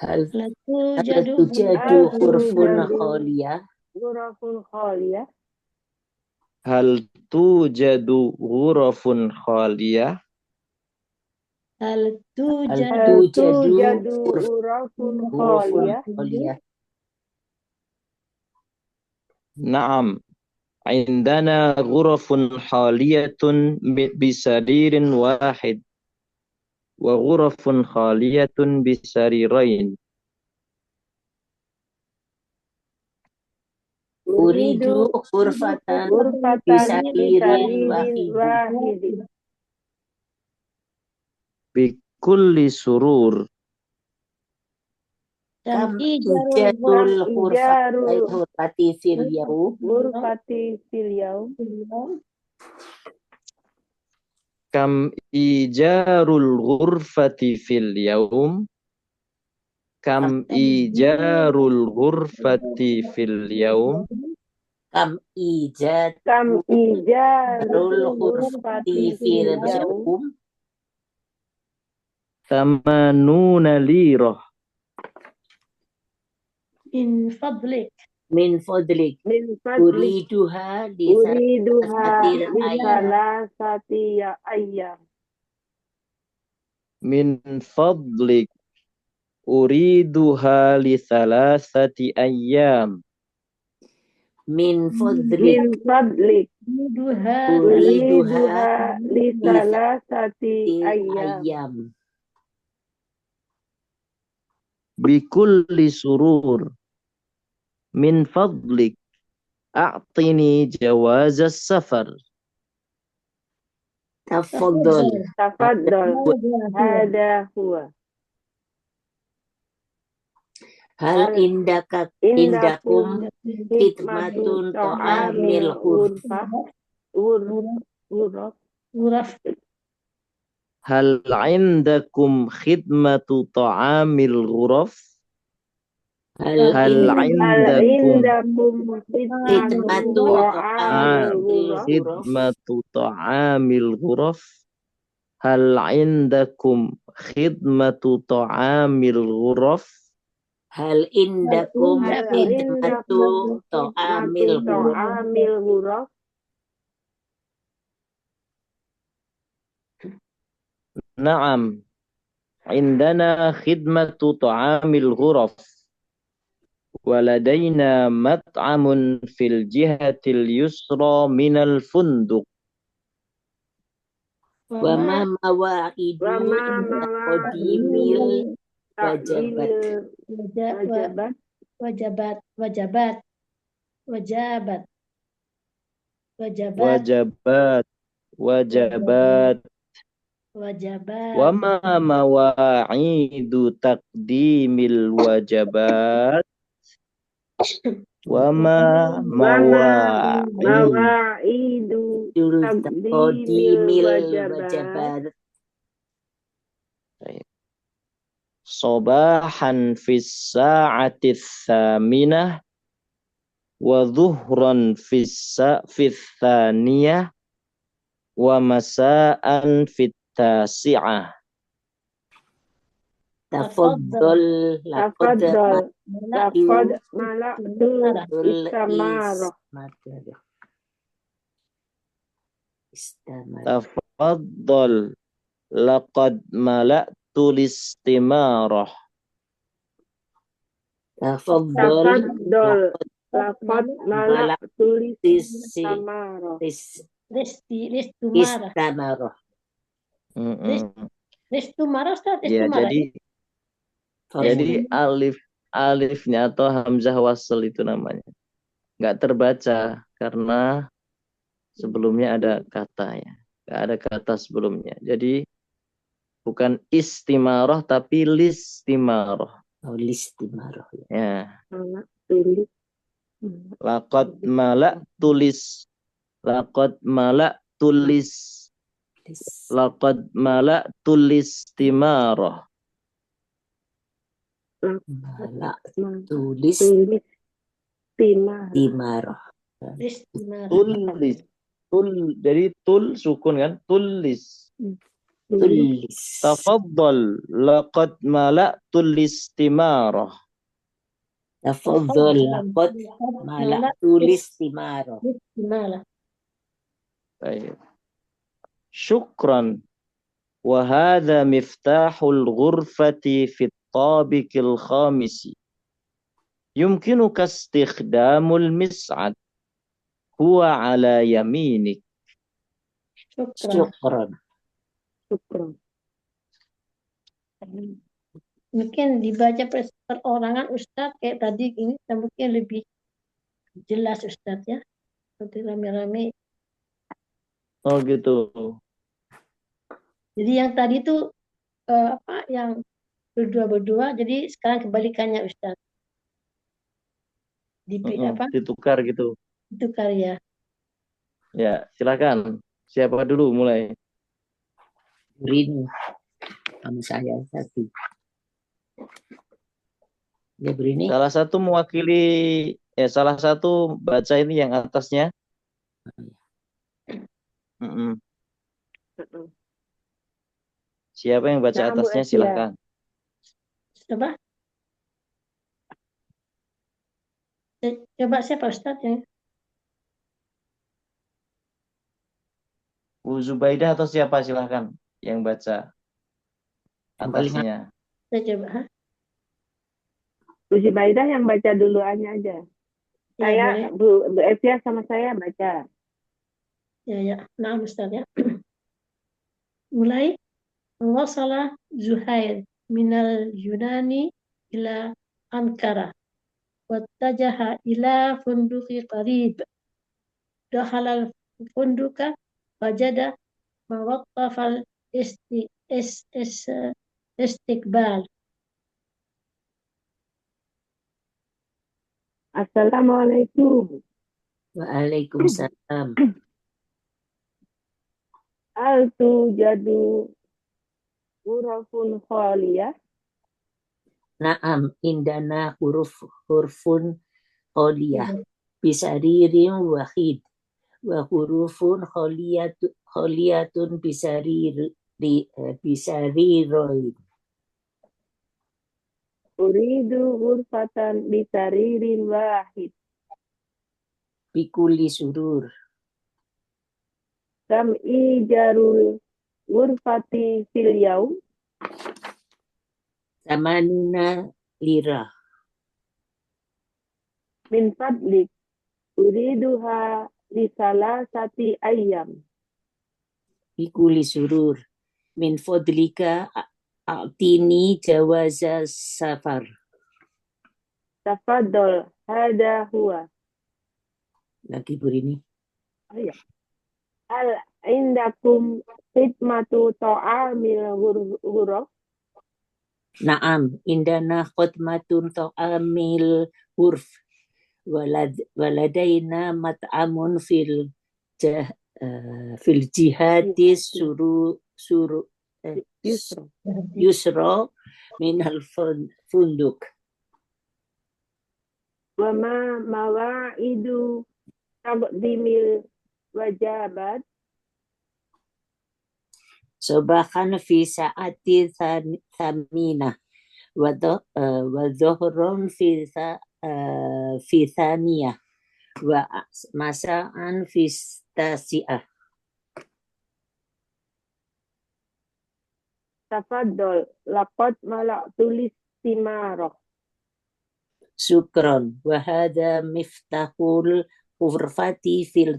هل توجد توجد غرف خالية؟ Ghurafun khaliyah. Hal tujadu ghurafun khaliyah? Hal هل توجد Ghurafun غرف khaliyah. خالية؟ Naam. Indana ghurafun khaliyatun bisarir wahid wa ghurafun khaliyatun bisarirain. Uridu ghurfatan bisaririn wahid. Bikulli surur. Kam ijarul ijatul ijarul ghurfati fil yaum. ghurfati fil yaum. Kam ijarul ghurfati fil yaum. Kam ijarul ghurfati fil yaum. Kam Kam ijarul ijarul ghurfati fil yaum. yaum. Tamanuna lirah. Min fadlik. Min fadlik. Min fadlik. Uriduha Uriduha salasati ayyam. Min fadlik. Uriduha li thalathati ayyam. Min fadlik. Min fadlik. Uriduha li salasati ayyam. ayyam. Bikulli surur. Min fadlik. A'tini jawazas safar. Tafaddal. Hada huwa. Hal indakum khidmatun ta'amil Ghuraf. Hal indakum khidmatu ta'amil ghuraf? Hal indakum khidmatu ta'amil ghuraf? Hal indakum khidmatu ta'amil ghuraf? Hal indakum khidmatu ta'amil ghuraf. Na'am. Indana khidmatu ta'amil ghuraf. Waladaina mat'amun fil jihatil yusra minal funduq. Wa ma mawa'idu qadimil Wajabat. Wa ma mawa'idu taqdimil wajabat. Wa ma mawa'idu taqdimil wajabat. Sobahan fis sa'ati tsaminah wa dhuhran fis tsaniyah wa masa'an fit tasi'ah. Tafaddal laqad Tafaddal laqad mala'tul istimarah. Tafaddal laqad mala'tul istimarah. Istamarah. Ya, jadi alifnya atau hamzah wasl itu namanya nggak terbaca karena sebelumnya ada katanya, nggak ada kata sebelumnya. Jadi bukan istimarah tapi listimarah. Oh, listimarah. Ya. Laqad malak tulis. Laqad malak tulis. Laqad malak tulis timarah. Malak tulis timarah. Tulis. Jadi tul sukun kan? Tulis. Tulis. Tafaddal laqad mala'tul istimarah. Tafaddal laqad mala'tul istimarah. Baik. Syukran. Wa hadha miftahul ghurfati fit tabiqil khamisi. Yumkinuka istikhdamul mis'ad. huwa ala yaminik. Syukran. Syukran. Syukron. Mungkin dibaca perorangan Ustadz kayak tadi ini mungkin lebih jelas Ustadz ya. Seperti rame-rame. Oh gitu. Jadi yang tadi itu yang berdua-berdua, jadi sekarang kebalikannya Ustadz. Ditukar gitu. Ditukar ya. Ya, silakan. Siapa dulu mulai? Rini sama saya satu. Ya Brini. Salah satu mewakili, salah satu baca ini yang atasnya. Siapa yang baca atasnya silakan. Coba. Coba siapa Ustadz yang? Bu Zubaidah atau siapa silakan yang baca atasnya. Saya coba. Bu Zubaidah yang baca duluannya aja. Ya, saya Bu Evia sama saya baca. Ya. Nah, Ustaz ya. Mulai. Wasala Zuhair minal Yunani ila Ankara. Wattajaha ila funduki qarib. Dakhala funduka wajada mawaqqafal istiqbal. Assalamualaikum. Waalaikumsalam. Al-tujadu hurufun khaliyah. Naam, indana hurufun khaliyah. Bisaririn wahid. Wa hurufun khaliyatun bisariroin. Uridu ghurfatan bisaririn wahid. Bikuli surur. Kam ijarul ghurfati fil yaum. Samanuna lira. Min fadlik. Uriduha lisalasati ayyam. Bikuli surur. Min fadlika a'tini jawaza safar. Tafadol hada huwa. Lagi Burini. Al indakum khidmatu ta'amil huruf. Naam, indana khutmatun ta'amil hurf. Waladaina mat'amun fil jihati yusra minal funduk. Wa ma mawaidu taqdimil wajabat. Sobahan fi sa'ati thamina wa dhuhrun fi thaniyah wa masa'an fi tasi'ah. Tafadol laqad mala'tulis timarah. Syukran. Wa hadha miftahul hurfati fil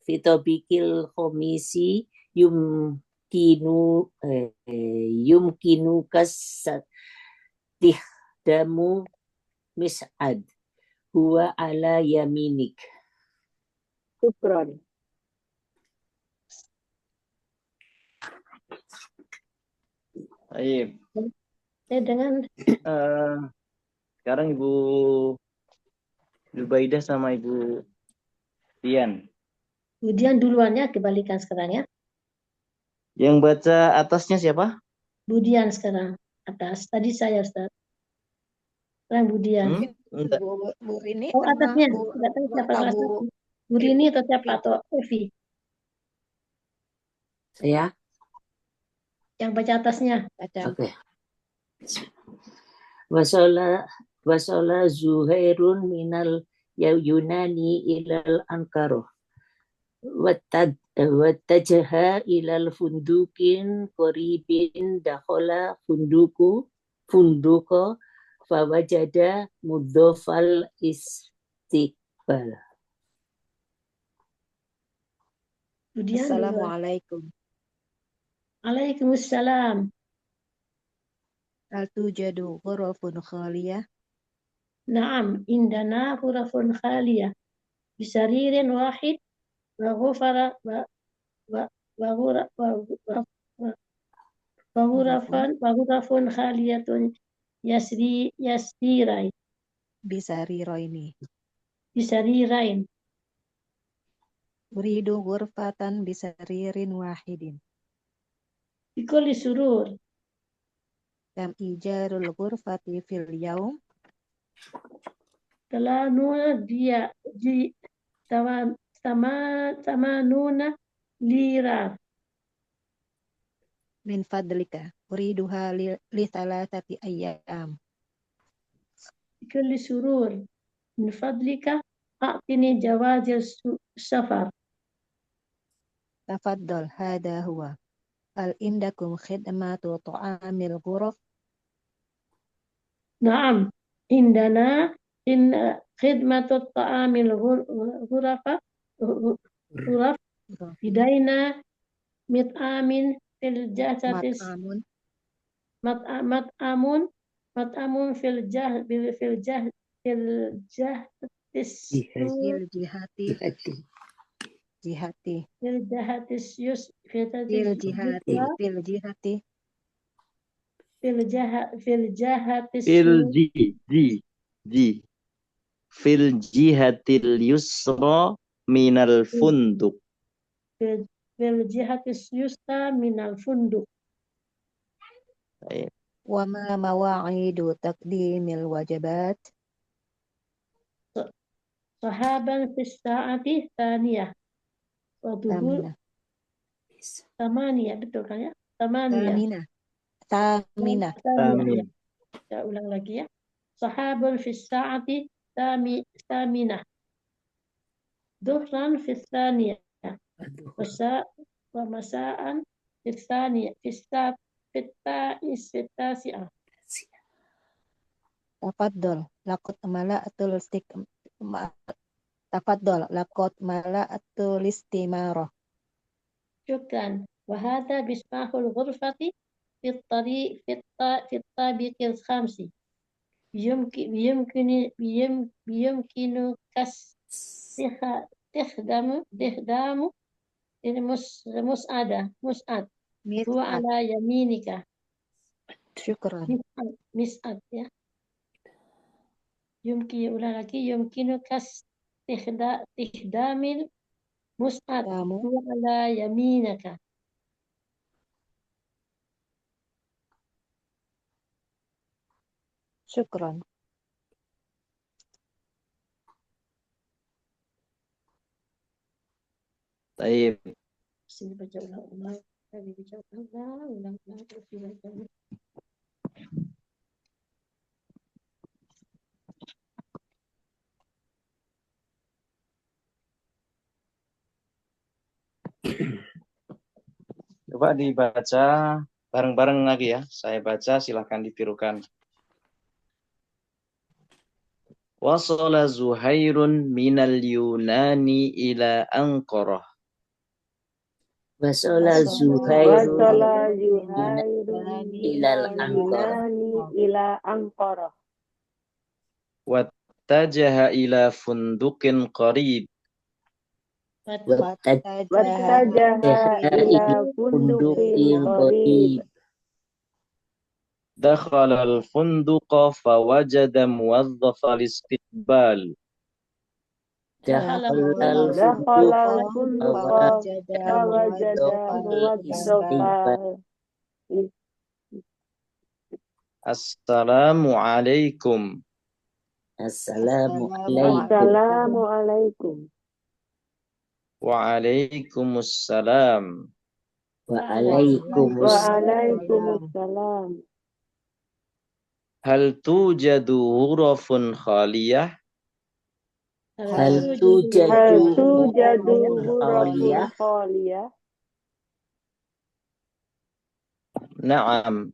tabiqil khomisi yumkinu kasatihdamu mis'ad huwa ala yaminik. Syukran. Baik. Dengan sekarang Ibu Zubaidah sama Ibu Dian. Budian duluannya kebalikan sekarang ya. Yang baca atasnya siapa? Budian sekarang atas. Tadi saya Ustaz. Sekarang Budian. Bu Rini Oh atasnya. Tidak tahu siapa atasnya. Bu Rini atau siapa atau Evi? Saya. Yang baca atasnya. Oke. Wasala Zuhairun minal Yunani ilal Ankara. Wattajaha ilal fundukin qaribin dakhala funduka fawajada mudhafal Kemudian Assalamualaikum. Waalaikumsalam. Hal tujadu ghurafun khaliyah? Naam, indana ghurafun khaliyah bisaririn wahid wa ghufara wa ghurafun khaliyatun yasrirai bisarirain. Uridu ghurfatan bisaririn wahidin. Bikulli surur. Kam ijarul ghurfati fil yaum? Talanuna dia di tamanuna lira. Min fadlika. Uriduha li thalathati ayyam. Bikulli surur. Min fadlika a'tini jawazil safar. Tafaddal, hada huwa. Hal indakum khidmatu ta'amil ghuraf? Naam, indana khidmatut ta'amil ghuraf bidaina mit'amin fil jasati mat'amun fil fil jihatil yusra minal funduk. Fil jihatis yusra minal funduk. Wa ma mawa'idu taqdimil wajibat? Sahaban fis sa'ati thaniyah. Tamaniyah, betul kan ya? Tamaniyah. Taminah. Saya ulang lagi ya. Sahabun fis sa'ati thaminah. Duhran fis thaniyah. Wa masa'an fis thaniyah. Fitasi'ah. Tafaddal, mala'atul istimarah. Syukran. Wahada bismahul ghurfati fit tabiqil khamsi. Biyumkinu tihdamu mus'ad huwa ala yaminika. Syukran. Mis'ad ya. Yumkinu tihdamil mus'ad huwa ala yaminaka. Syukran. Baik. Sini baca ulang-ulang. Tadi baca ulang-ulang. Terus dibaca. Coba dibaca bareng-bareng lagi ya. Saya baca, silahkan ditirukan. Wasala Zuhairun minal Yunani ila Anqarah. Wasala Zuhairun ilal ila Anqarah. Wattajaha ila fundukin qarib. Wattajaha ila fundukin qarib. Dakhala al-funduqa fawajada muwazzafal istiqbal. Dakhala al-funduqa fawajada muwazzafal. Assalamualaikum. Assalamualaikum. Waalaikumsalam. Waalaikumsalam. Hal tujadu ghurafun khaliyah? Hal tujadu ghurafun khaliyah? Na'am.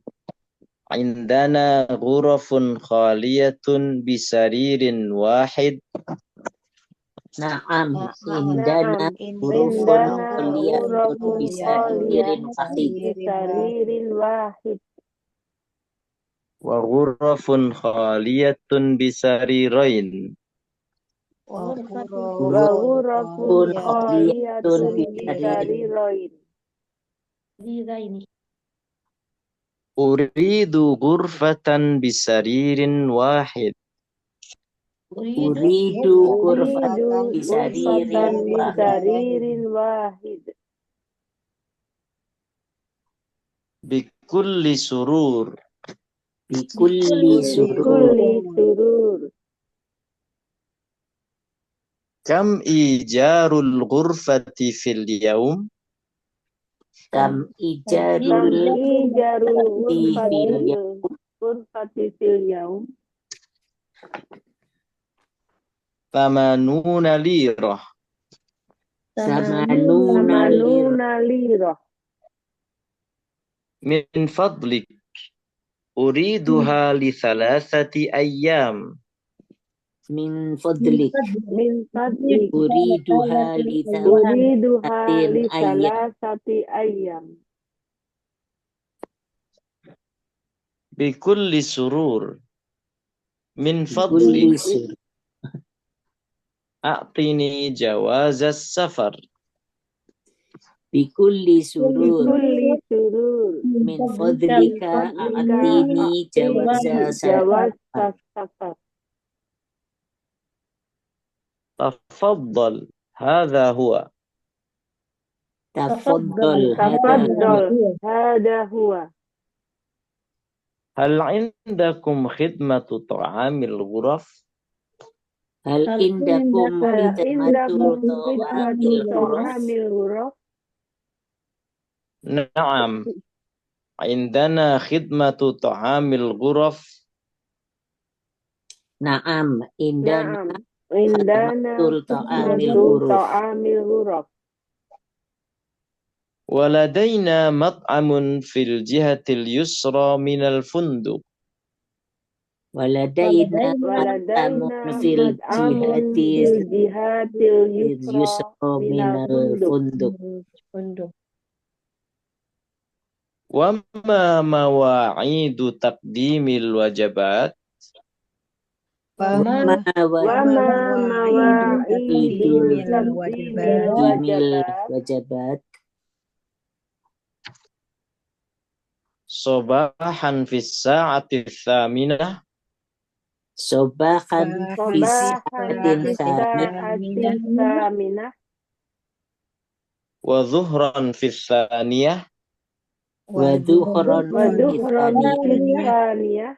Indana ghurafun khaliyatun bisaririn wahid Na'am, Na'am. indana Na'am. hurufun Indana khaliyatun hurufun bisaririn khaliyatun wahid. bisaririn wahid. Wa ghurafun khaliyatun bisarirain. Wa Wa ghurafun ghurafun Khaliyatun khaliyatun bisaririn. bisaririn. Ini. Uridu ghurfatan bisaririn wahid. Uridu Uridu ghurfatan Uridu bisaririn ghurfatan wahid. bisaririn wahid. Bikulli surur. Bikulli surur. Bikulli surur. Kam ijarul ghurfati fil yaum? Kam Kam ijarul ijaru fil ghurfati fil yaum. Thamanuna lirah. Samanuna lir. Samanuna lirah. Min fadlik. Uriduha li thalathati ayyam. Min fadlik. Min fadlik. Uriduha li Uriduha li thalathatin ayyam. salasati ayyam. Bikulli surur. Min Bikulli fadlik. surur. A'tini jawazas safar. Bikulli surur. Bikulli surur. Min fadlika a'tini jawaza safar. Jawaz safar. Tafaddal. Hadha huwa. Tafaddal. Tafaddal. Hada huwa. Hal indakum khidmatu ta'amil ghuraf? Hal indakum Indakum khidmatu khidmatu ta'amil ghuraf? ta'amil ghuraf. Na'am. Indana khidmatu ta'amil ghuraf. Na'am, indana Na'am. Indana khidmatul ta'amil khidmatu ghuraf. ta'amil ghuraf. Waladaina mat'amun fil jihatil yusra minal funduk. Waladaina Waladaina mat'amun fil mat'amun fil jihatil yusra yusra minal minal funduk. funduk. Wama mawa'idu taqdimil wajabat. Wama Wa ma mawa'idu taqdimil wajabat. wajabat. Sobahan fis sa'ati thaminah. Sobahan Sobahan fisa'atin fisa'atin thaminah. Wa zuhran fis thaniyah. wa dhuhran Wa dhuhran fisa'atin thaniyah.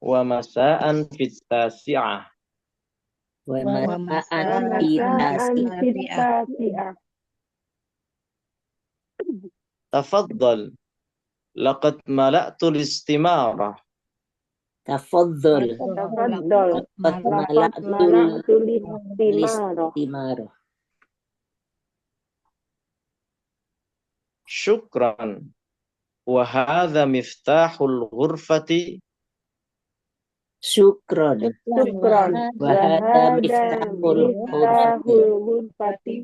Wa masa'an fis tasi'ah. wa Wa masa'an masa'an fisa'atin. fitasi'ah. Tafaddal. Laqad mala'tul istimara. Tafaddal. Tafaddal. Qad Laqad mala'tul istimara. istimara. Syukran. Wa hadha miftahul ghurfati. Syukran. Syukran. Wa hadha miftahul miftahul ghurfati.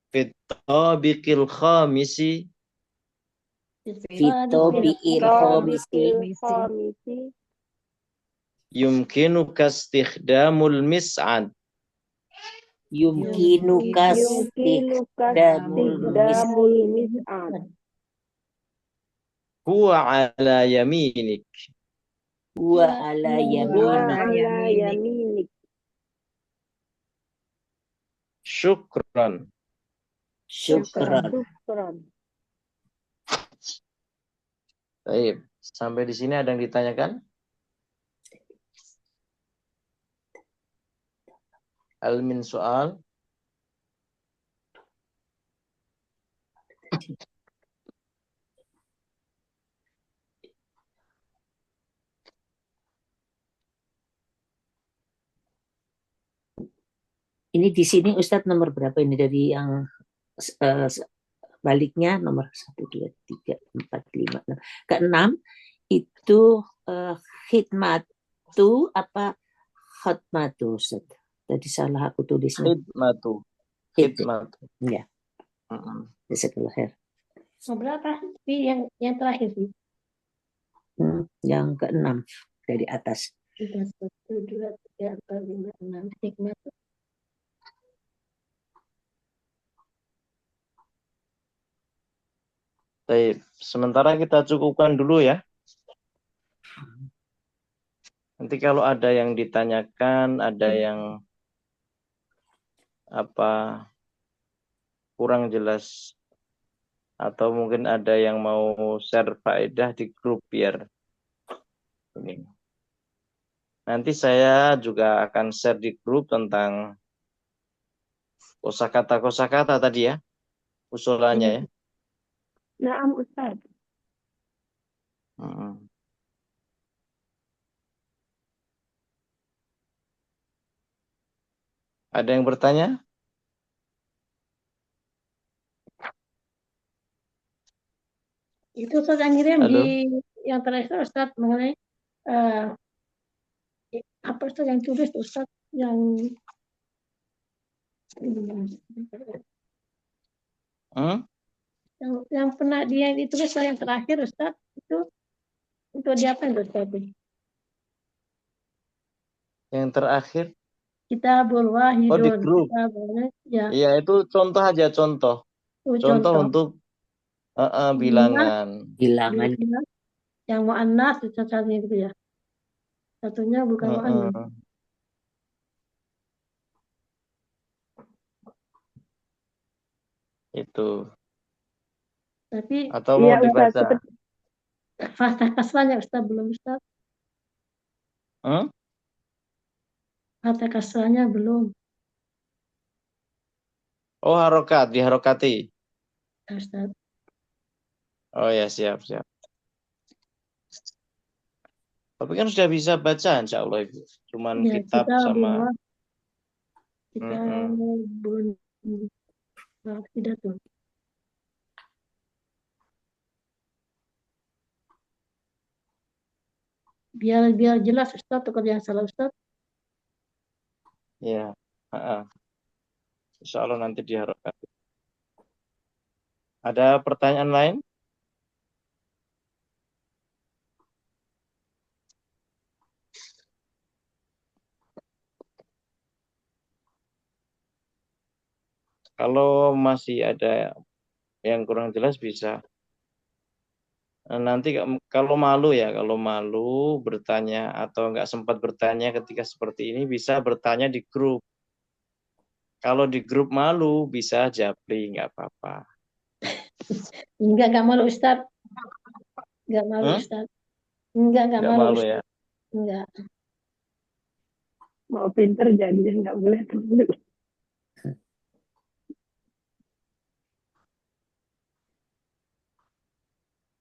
Fit tabiqil khamisi. Fitobi'il khamisi. Khamisi. Yumkinuka istikhdamul mis'ad. Yumkinuka Yumkinuka istikhdamul istikhdamul mis'ad. Huwa ala yaminik. wa ala Wa yaminik. ala yaminik. Syukran. Syukran. Syukran. Baik. Sampai di sini ada yang ditanyakan? Al min soal. Ini di sini Ustadz nomor berapa ini dari yang baliknya nomor 1, 2, 3, 4, 5, 6. Ke-6 itu khidmat tu apa Khatmatu Ustaz. Tadi salah aku tulisnya. Khidmatu. Itu. Khidmatu. Ya. Jazakallah khair. Berapa sih yang terakhir sih? Yang ke-6 dari atas. 1, 2, 3, 4, 5, 6. Hikmah. Baik, sementara kita cukupkan dulu ya. Nanti kalau ada yang ditanyakan, ada yang kurang jelas, atau mungkin ada yang mau share faedah di grup biar ini. Nanti saya juga akan share di grup tentang kosakata tadi ya, usulannya ya. Naam Ustaz. Ada yang bertanya? Itu Ustaz yang ngirim Halo? di yang terakhir Ustaz mengenai apa Ustaz yang tulis Ustaz yang yang pernah dia ditulis yang terakhir Ustaz itu untuk diapain Ustaz? Yang terakhir? Kitabul Wahidun. Oh, di grup. Ya. Iya, itu contoh aja, contoh. Contoh untuk bilangan. Bilangan. Yang mu'annas satunya gitu ya. Satunya bukan mu'annas. Itu. Tapi atau mau dibaca? Fathah kasrahnya Ustaz belum Ustaz. Fathah kasrahnya belum. Oh, harokat, diharokati. Ustaz. Oh ya, siap. Tapi kan sudah bisa baca, insya Allah Ibu. Cuman ya, kitab sama. Kita belum tidak tuh. Biar jelas Ustaz, kalau yang salah Ustaz. Ya, insya Allah nanti diharokati. Ada pertanyaan lain? Kalau masih ada yang kurang jelas bisa. Nanti kalau malu bertanya atau nggak sempat bertanya ketika seperti ini bisa bertanya di grup. Kalau di grup malu bisa japri, nggak apa-apa. Enggak malu Ustaz. Enggak malu Ustaz. Enggak malu ya. Enggak. Mau pinter jadi nggak boleh dulu.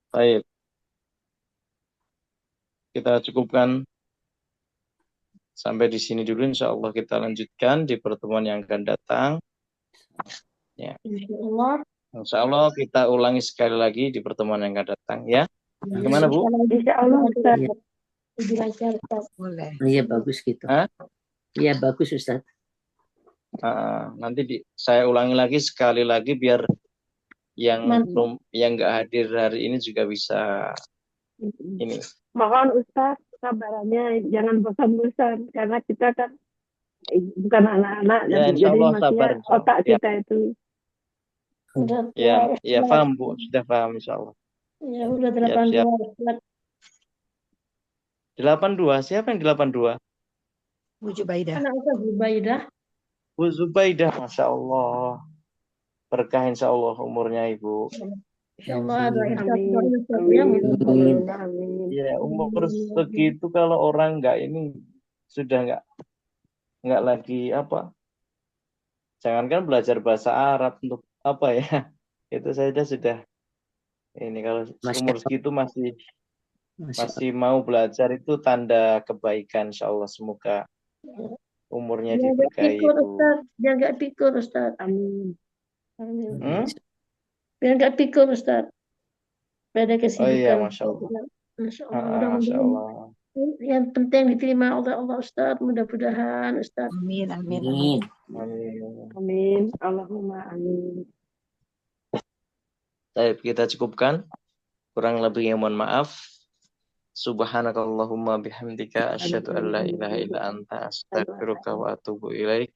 Baik. Kita cukupkan sampai di sini dulu. Insya Allah kita lanjutkan di pertemuan yang akan datang. Ya. Insya Allah kita ulangi sekali lagi di pertemuan yang akan datang. Ya. Gimana Bu? Insya Allah Ustaz. Boleh. Iya bagus gitu. Iya bagus Ustaz. Nanti saya ulangi lagi sekali lagi biar yang nggak hadir hari ini juga bisa ini. Mohon Ustaz sabarannya, jangan bosan-bosan karena kita kan bukan anak-anak, ya, jadi Allah, maksudnya sabar, otak kita itu. Ya paham Bu, sudah paham insya Allah. Ya udah 82. 82, siapa yang 82? Bu Zubaidah. Anak Ustaz Zubaidah. Bu Zubaidah, Masya Allah. Berkah insya Allah umurnya Ibu. Insya Allah ada ya, umur segitu kalau orang nggak ini sudah nggak lagi jangankan belajar bahasa Arab untuk apa ya, itu saja sudah ini kalau umur segitu masih mau belajar itu tanda kebaikan insya Allah. Semoga umurnya diberkahi Ibu. Biar nggak pikir Ustaz. Amin. Biar nggak pikir Ustaz. Pada kesibukan. Oh iya, Masya Allah. Masya Allah. Masya Allah. yang penting diterima oleh Allah Ustaz, mudah-mudahan Ustaz. Amin, amin, Amin. Amin. Amin. Allahumma amin. Baik, kita cukupkan. Kurang lebihnya mohon maaf. Subhanakallahumma bihamdika asyhadu an la ilaha illa anta astaghfiruka wa atubu ilaik.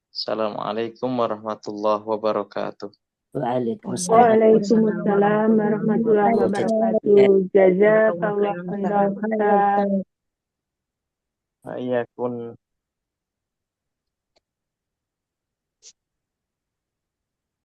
Assalamualaikum warahmatullahi wabarakatuh. Waalaikumsalam. Waalaikumsalam warahmatullahi wabarakatuh. Jazakallah khairan. Ayakun